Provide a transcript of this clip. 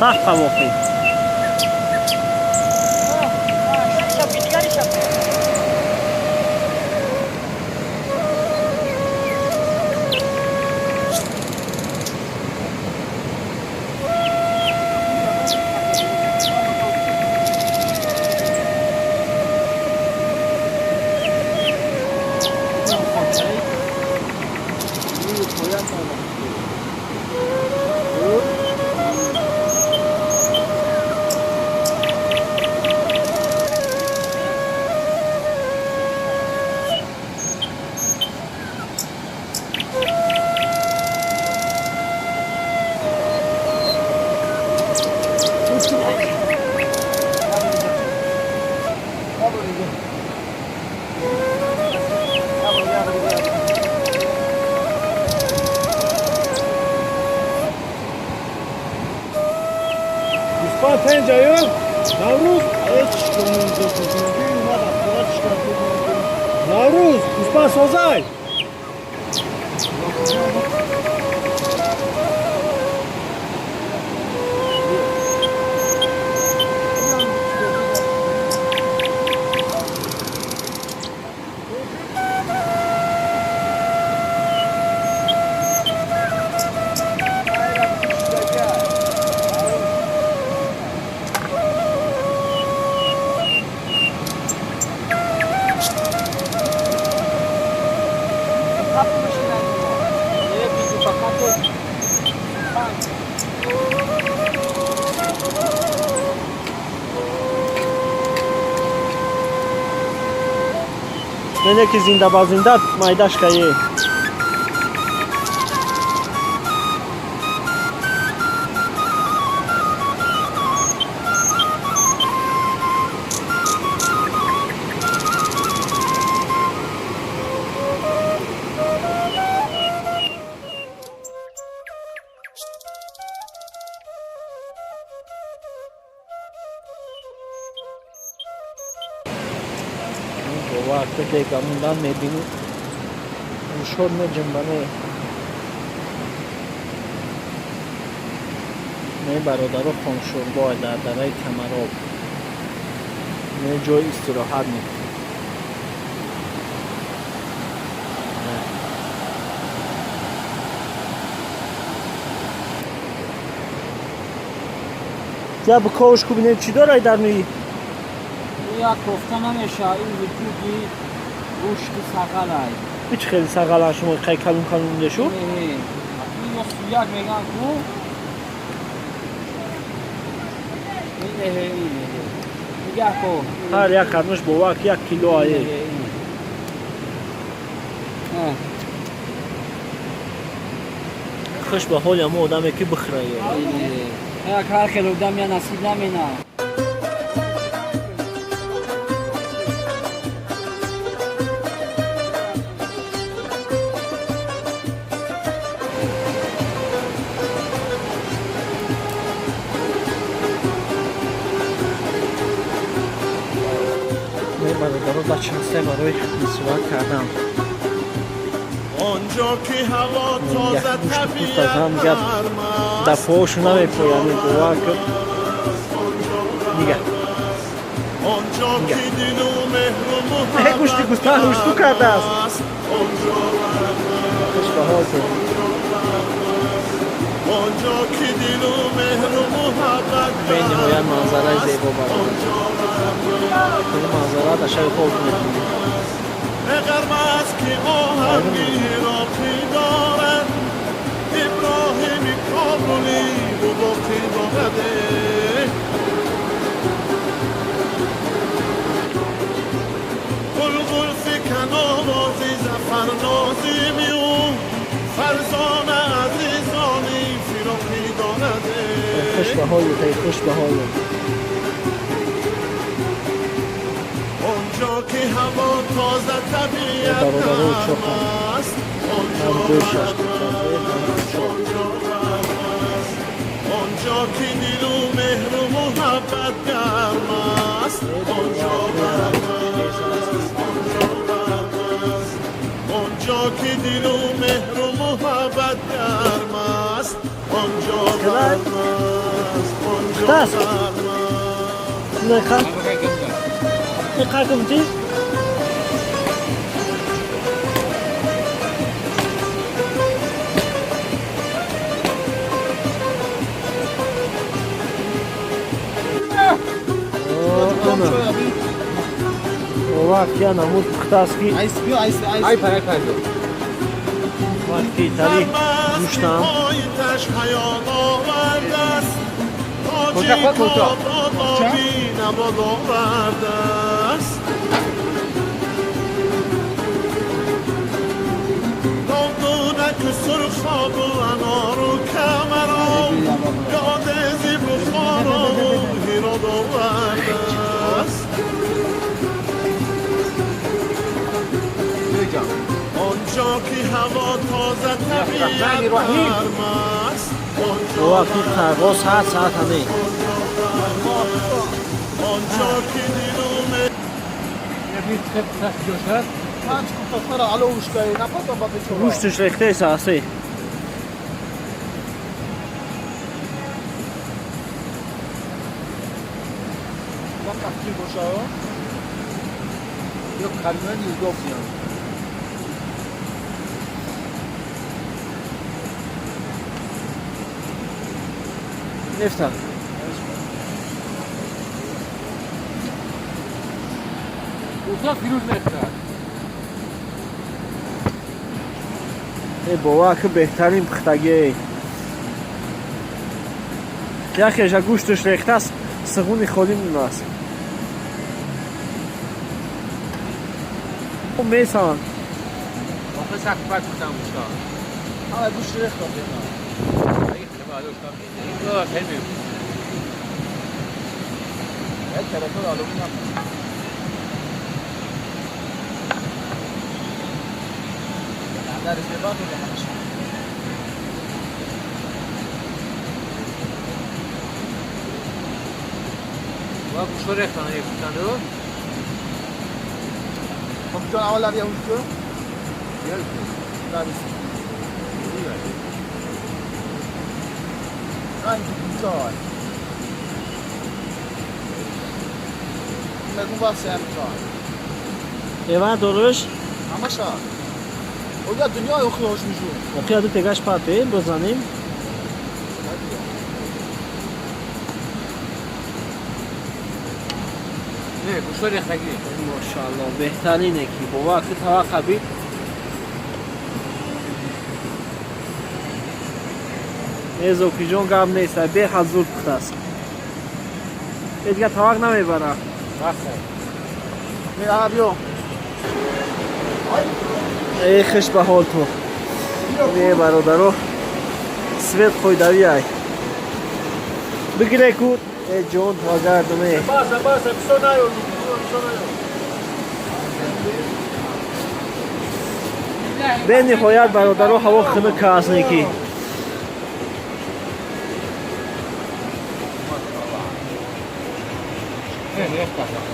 سخت هواخی پنجایو نوروز نوروز گوسپند سازای اینه که زنده با زنده مایداش کهیه وقت دیگه موندن میبینید روشور جنبانه نه برادر خانشور باید در درای کمراب نه جای استراحت میکنه یا به کاوش کو بینید چی داره در نوی؟ یا کوفته نمیشه این وجودی گوشت سقل های هیچ خیلی سقل ها شما خیلی کلون کلون شو؟ این یا سویاک میگن کو اینه میگه کو هر یک قرنش با وقت 1 کیلو آیه خوش به حال ما آدمه که بخره یک هر کلو دم یا نصیب نمینه برادرها بچه‌سته برای مسواک کردم آنجا که هوا تازه طبیعت هم گفت دفعهاشو نمیپویم گواه کرد دیگه آنجا که دل و مهر و محبت گوشتی گوسپند روشتو کرده است خوش به حال آنجا که دل و مهر و محبت به نهایت منظره زیبا برای این منظره در شب خوب می‌بینید قرم است که آهنگی راقی دارد ابراهیم کابلی و باقی دارده گلگل فکن آوازی زفر نازیمی و فرزان عزیزانی فراقی دارده خوش به حالت خوش به حالت آنجا که هوا تازه طبیعت است آنجا که دل و مهر و محبت گرم است آنجا که دل و مهر و محبت گرم است آنجا گرم است پختاس برمن نه خا نه قاکم چی وقت یا نمود پختاس کی ای پرک پرک وقتی تاری گوشتم پایتش حیات آورده است تاجی کجا خود کجا؟ کابادی نباد آورده است دودک سرخاب و انار و کمرام یاد زیب و خارام و هیراد آورده است آنجا که هوا تازه طبیعت گرم است وقتی خرگوش هست ساعت همه آنجا که دیرومه گوشتش ریخته است اصلی یک کلمه نیز گفتیم نفتم اوتا فیروز نکرد ای بابا که بهترین پختگی یکیش گوشتش ریخته است سخونی خودی میماست او میسان واقعا سخت بد بودم اوشتا همه گوش ریخت این خیلی این خیلی یک تلفن آلومین هم در ارتباط رو همش و گوشتا ریختن یک بودن رو ممکن اول هم یه اونجا در hangi imtihan? Negu bahse imtihan. ایوان دورش Ama şah. O ya dünya okuyor hoşmuşu. اوکی تگاش پاپی بزنیم نه گوشتا ریختگی ماشاءالله بهترینه کی بابا که تا خبی ایزو کی جون گام نیست به حضور پختاس دیگه تاق نمیبره Ne abi o? ای خش به حال تو نه برادرو سویت خویدوی ای بگیره کود ای جون تا گردمه Basa psonayo. به نهایت برادرو هوا خنه کاسنه کی نه ریختن